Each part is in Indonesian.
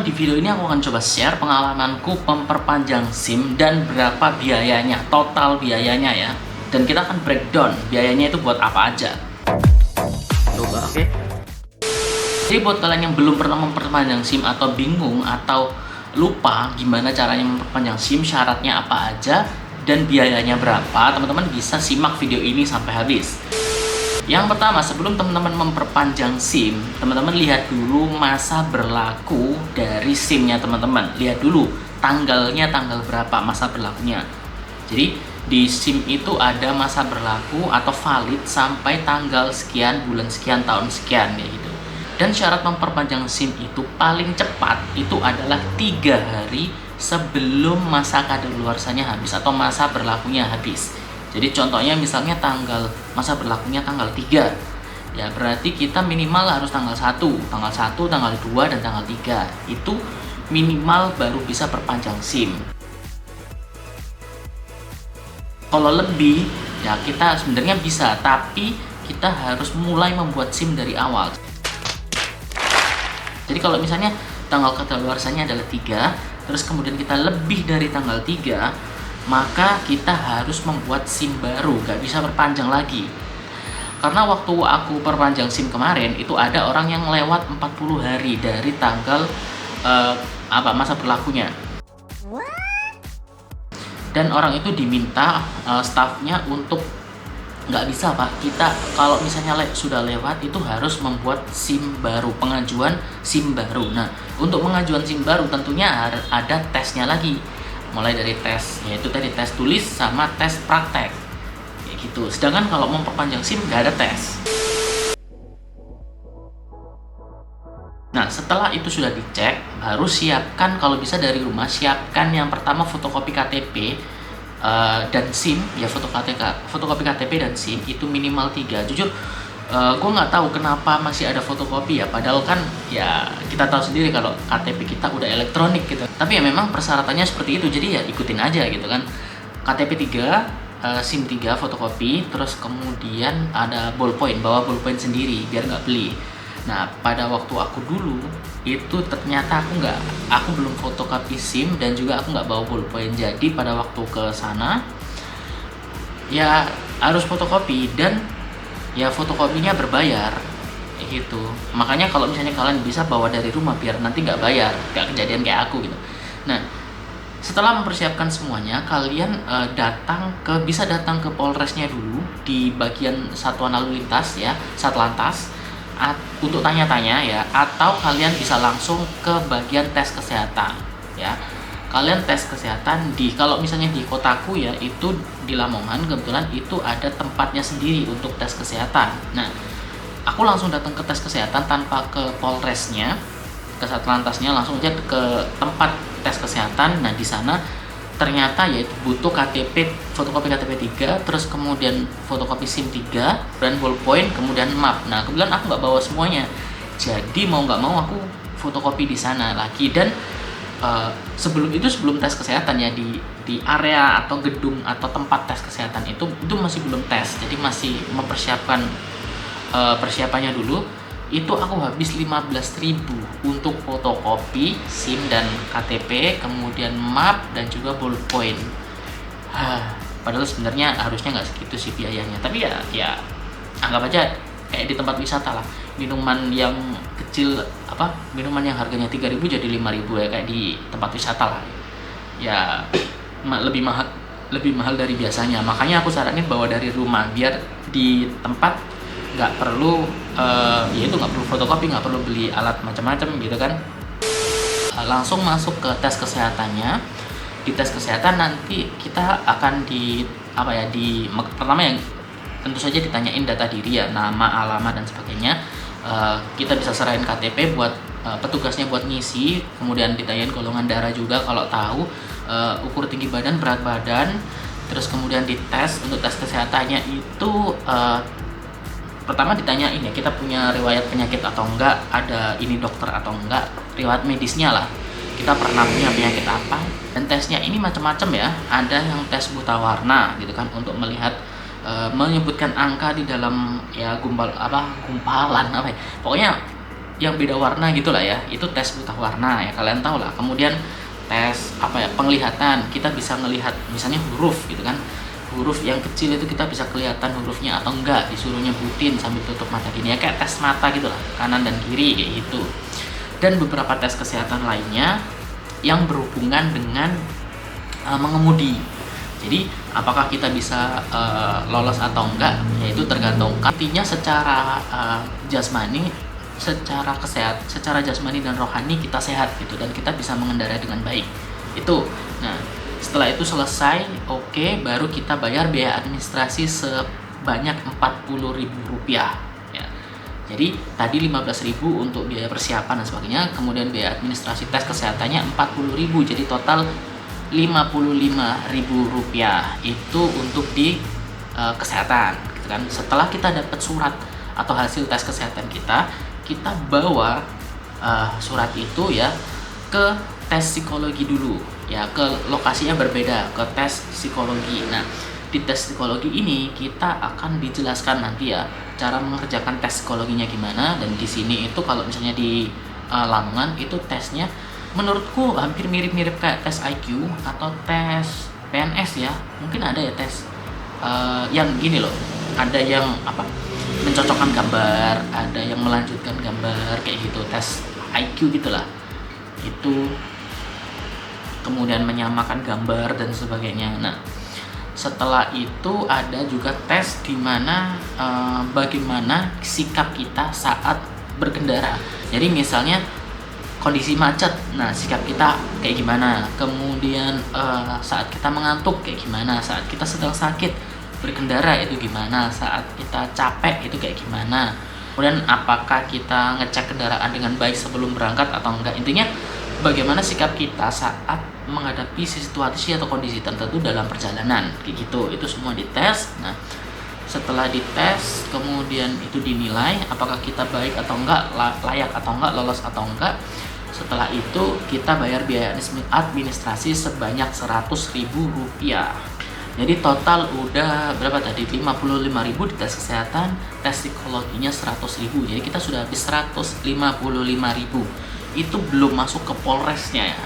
di video ini aku akan coba share pengalamanku memperpanjang SIM dan berapa biayanya, total biayanya ya. Dan kita akan breakdown biayanya itu buat apa aja. Coba, oke. Jadi buat kalian yang belum pernah memperpanjang SIM atau bingung atau lupa gimana caranya memperpanjang SIM, syaratnya apa aja, dan biayanya berapa, teman-teman bisa simak video ini sampai habis. Yang pertama, sebelum teman-teman memperpanjang SIM, teman-teman lihat dulu masa berlaku dari SIM-nya teman-teman. Lihat dulu tanggalnya, tanggal berapa masa berlakunya. Jadi di SIM itu ada masa berlaku atau valid sampai tanggal sekian, bulan sekian, tahun sekian ya gitu. Dan syarat memperpanjang SIM itu paling cepat itu adalah 3 hari sebelum masa kadaluarsanya habis atau masa berlakunya habis. Jadi contohnya misalnya masa berlakunya tanggal 3. Ya berarti kita minimal harus tanggal 1, tanggal 2, dan tanggal 3. Itu minimal baru bisa perpanjang SIM. Kalau lebih, ya kita sebenarnya bisa, tapi kita harus mulai membuat SIM dari awal. Jadi kalau misalnya tanggal kadaluarsanya adalah 3, terus kemudian kita lebih dari tanggal 3, maka kita harus membuat SIM baru, gak bisa perpanjang lagi. Karena waktu aku perpanjang SIM kemarin, itu ada orang yang lewat 40 hari dari tanggal masa berlakunya. Dan orang itu diminta staffnya untuk nggak bisa pak, kita kalau misalnya sudah lewat itu harus membuat SIM baru, pengajuan SIM baru. Nah, untuk pengajuan SIM baru tentunya ada tesnya lagi, mulai dari tes, yaitu tadi tes tulis sama tes praktek kayak gitu. Sedangkan kalau mau memperpanjang SIM nggak ada tes. Nah, setelah itu sudah dicek, baru siapkan, kalau bisa dari rumah, siapkan yang pertama fotokopi KTP dan SIM, ya fotokopi KTP dan SIM itu minimal 3. Jujur, gue nggak tahu kenapa masih ada fotokopi ya, padahal kan ya kita tahu sendiri kalau KTP kita udah elektronik gitu. Tapi ya memang persyaratannya seperti itu, jadi ya ikutin aja gitu kan. KTP 3, SIM 3 fotokopi, terus kemudian ada ballpoint, bawa ballpoint sendiri biar nggak beli. Nah, pada waktu aku dulu itu ternyata aku belum fotokopi SIM dan juga aku nggak bawa ballpoint. Jadi pada waktu ke sana ya harus fotokopi, dan ya fotokopinya berbayar gitu. Makanya kalau misalnya kalian bisa bawa dari rumah biar nanti nggak bayar, nggak kejadian kayak aku gitu. Nah, setelah mempersiapkan semuanya, kalian bisa datang ke Polresnya dulu di bagian Satuan Lalu Lintas ya, Satlantas, untuk tanya-tanya ya, atau kalian bisa langsung ke bagian tes kesehatan ya. Kalian tes kesehatan kalau misalnya di kotaku ya, itu di Lamongan kebetulan itu ada tempatnya sendiri untuk tes kesehatan. Nah, aku langsung datang ke tes kesehatan tanpa ke Polresnya, ke Satlantasnya, langsung aja ke tempat tes kesehatan. Nah, di sana ternyata yaitu butuh fotokopi KTP 3, terus kemudian fotokopi SIM 3, dan ballpoint, kemudian map. Nah, kebetulan aku nggak bawa semuanya, jadi mau nggak mau aku fotokopi di sana lagi. Dan sebelum tes kesehatan ya, di area atau gedung atau tempat tes kesehatan itu masih belum tes, jadi masih mempersiapkan persiapannya dulu. Itu aku habis 15.000 untuk fotokopi SIM dan KTP, kemudian map dan juga ballpoint. Padahal sebenarnya harusnya nggak segitu sih biayanya, tapi ya anggap aja kayak di tempat wisata lah. Minuman yang kecil, minuman yang harganya 3.000 jadi 5.000 ya, kayak di tempat wisata lah. Ya lebih mahal dari biasanya. Makanya aku saranin bawa dari rumah biar di tempat nggak perlu nggak perlu fotokopi, nggak perlu beli alat macam-macam gitu kan. Langsung masuk ke tes kesehatannya. Di tes kesehatan nanti kita akan pertama yang tentu saja ditanyain data diri ya, nama, alamat dan sebagainya. Kita bisa serahin KTP buat petugasnya buat ngisi, kemudian ditanyain golongan darah juga kalau tahu, ukur tinggi badan, berat badan, terus kemudian dites. Untuk tes kesehatannya itu pertama ditanyain ya, kita punya riwayat penyakit atau enggak, ada ini dokter atau enggak, riwayat medisnya lah, kita pernah punya penyakit apa. Dan tesnya ini macam-macam ya, ada yang tes buta warna gitu kan, untuk melihat menyebutkan angka di dalam ya gumpalan pokoknya yang beda warna gitulah ya, itu tes buta warna ya, kalian tahu lah. Kemudian tes apa ya, penglihatan, kita bisa ngelihat misalnya huruf gitu kan, huruf yang kecil itu kita bisa kelihatan hurufnya atau enggak, disuruh nyebutin sambil tutup mata gini ya, kayak tes mata gitulah, kanan dan kiri kayak gitu. Dan beberapa tes kesehatan lainnya yang berhubungan dengan mengemudi. Jadi apakah kita bisa lolos atau enggak, yaitu tergantung. Artinya secara jasmani, secara jasmani dan rohani kita sehat gitu, dan kita bisa mengendarai dengan baik. Itu. Nah, setelah itu selesai, oke, baru kita bayar biaya administrasi sebanyak Rp40.000 ya. Jadi tadi 15.000 untuk biaya persiapan dan sebagainya, kemudian biaya administrasi tes kesehatannya 40.000, jadi total Rp55.000 itu untuk di kesehatan gitu kan. Setelah kita dapat surat atau hasil tes kesehatan kita bawa surat itu ya ke tes psikologi dulu ya, ke lokasinya berbeda, ke tes psikologi. Nah, di tes psikologi ini kita akan dijelaskan nanti ya cara mengerjakan tes psikologinya gimana. Dan di sini itu kalau misalnya di Lamongan itu tesnya menurutku hampir mirip-mirip kayak tes IQ atau tes PNS ya. Mungkin ada ya tes yang gini loh, ada yang apa, mencocokkan gambar, ada yang melanjutkan gambar kayak gitu, tes IQ gitulah. Itu kemudian menyamakan gambar dan sebagainya. Nah, setelah itu ada juga tes di mana bagaimana sikap kita saat berkendara. Jadi misalnya kondisi macet, nah sikap kita kayak gimana. Kemudian saat kita mengantuk kayak gimana, saat kita sedang sakit berkendara itu gimana, saat kita capek itu kayak gimana. Kemudian apakah kita ngecek kendaraan dengan baik sebelum berangkat atau enggak. Intinya bagaimana sikap kita saat menghadapi situasi atau kondisi tertentu dalam perjalanan kayak gitu. Itu semua dites. Nah, setelah dites kemudian itu dinilai apakah kita baik atau enggak, layak atau enggak, lolos atau enggak. Setelah itu kita bayar biaya administrasi sebanyak Rp100.000. Jadi total udah berapa tadi? Rp55.000 di tes kesehatan, tes psikologinya Rp100.000. Jadi kita sudah habis Rp155.000. Itu belum masuk ke Polresnya ya.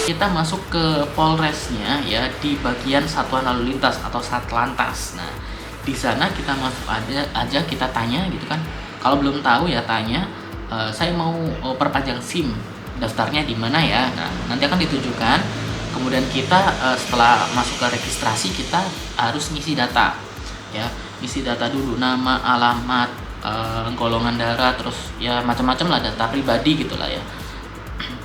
Kita masuk ke Polresnya ya di bagian Satuan Lalu Lintas atau Satlantas. Nah, di sana kita masuk aja kita tanya gitu kan. Kalau belum tahu ya tanya, saya mau perpanjang SIM, daftarnya di mana ya. Nah, nanti akan ditujukan. Kemudian kita setelah masuk ke registrasi kita harus ngisi data ya, ngisi data dulu, nama, alamat, golongan darah, terus ya macam-macam lah, data pribadi gitulah ya.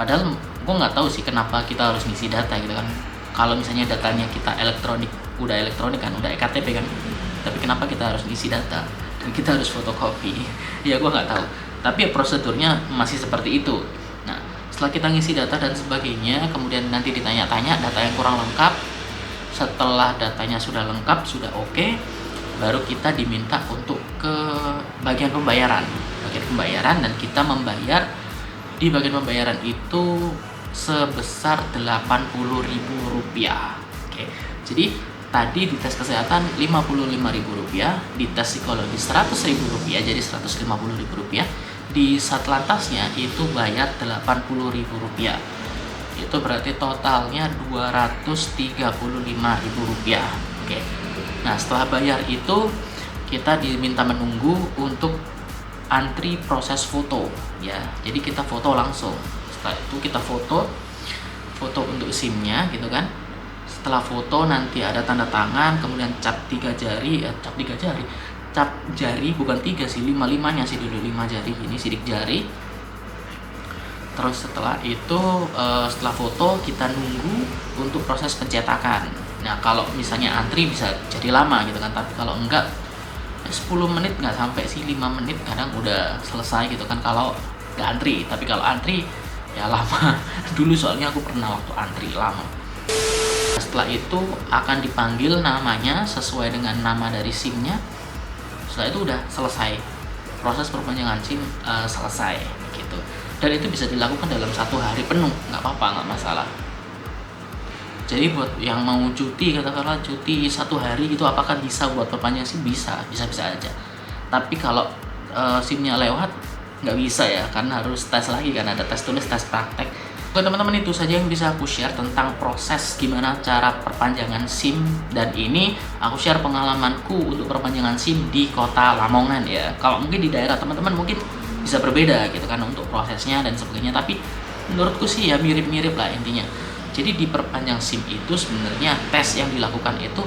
Padahal gue nggak tahu sih kenapa kita harus ngisi data gitu kan. Kalau misalnya datanya kita udah elektronik kan, udah ektp kan, tapi kenapa kita harus ngisi data dan kita harus fotokopi? Ya gue nggak tahu, tapi prosedurnya masih seperti itu. Nah, setelah kita ngisi data dan sebagainya, kemudian nanti ditanya-tanya data yang kurang lengkap. Setelah datanya sudah lengkap, sudah oke, baru kita diminta untuk ke bagian pembayaran. Dan kita membayar di bagian pembayaran itu sebesar Rp80.000. Oke. Jadi tadi di tes kesehatan Rp55.000, di tes psikologi Rp100.000, jadi Rp150.000. Di Satlantasnya itu bayar Rp80.000. Itu berarti totalnya Rp235.000. Oke. Nah, setelah bayar itu kita diminta menunggu untuk antri proses foto ya. Jadi kita foto langsung. Setelah itu kita foto untuk SIM-nya gitu kan. Setelah foto nanti ada tanda tangan, kemudian cap jari bukan 3 sih, 5-5-nya sih dulu, 5 jari ini, sidik jari. Terus setelah itu setelah foto kita nunggu untuk proses pencetakan. Nah, kalau misalnya antri bisa jadi lama gitu kan, tapi kalau enggak 10 menit nggak sampai sih, 5 menit kadang udah selesai gitu kan kalau nggak antri. Tapi kalau antri ya lama. Dulu soalnya aku pernah waktu antri lama. Setelah itu akan dipanggil namanya sesuai dengan nama dari SIM-nya. Setelah itu udah selesai, proses perpanjangan SIM selesai gitu. Dan itu bisa dilakukan dalam 1 hari penuh, nggak apa-apa, nggak masalah. Jadi buat yang mau cuti, katakanlah cuti 1 hari gitu, apakah bisa buat perpanjang SIM? Bisa aja. Tapi kalau SIM-nya lewat, nggak bisa ya, karena harus tes lagi kan, ada tes tulis, tes praktek. Oke teman-teman, itu saja yang bisa aku share tentang proses gimana cara perpanjangan SIM, dan ini aku share pengalamanku untuk perpanjangan SIM di kota Lamongan ya. Kalau mungkin di daerah teman-teman mungkin bisa berbeda gitu kan untuk prosesnya dan sebagainya, tapi menurutku sih ya mirip-mirip lah intinya. Jadi di perpanjang SIM itu sebenarnya tes yang dilakukan itu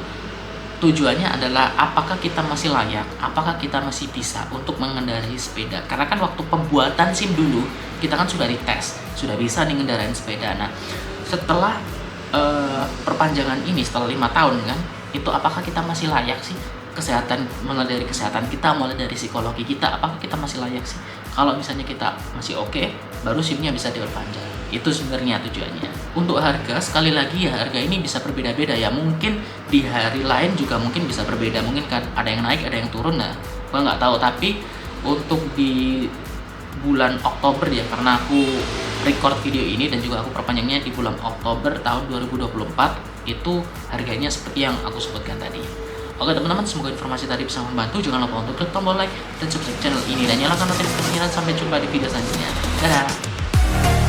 tujuannya adalah apakah kita masih layak, apakah kita masih bisa untuk mengendarai sepeda. Karena kan waktu pembuatan SIM dulu, kita kan sudah dites, sudah bisa nih ngendarain sepeda. Nah, setelah perpanjangan ini, setelah 5 tahun kan, itu apakah kita masih layak sih? Kesehatan, mulai dari kesehatan kita, mulai dari psikologi kita, apakah kita masih layak sih? Kalau misalnya kita masih oke, baru SIM-nya bisa diperpanjang. Itu sebenarnya tujuannya. Untuk harga, sekali lagi ya, harga ini bisa berbeda-beda ya. Mungkin di hari lain juga mungkin bisa berbeda. Mungkin kan ada yang naik, ada yang turun. Nah, gua nggak tahu. Tapi untuk di bulan Oktober ya, karena aku record video ini dan juga aku perpanjangnya di bulan Oktober tahun 2024, itu harganya seperti yang aku sebutkan tadi. Oke teman-teman, semoga informasi tadi bisa membantu. Jangan lupa untuk klik tombol like dan subscribe channel ini dan nyalakan notifikasinya. Sampai jumpa di video selanjutnya. Dadah.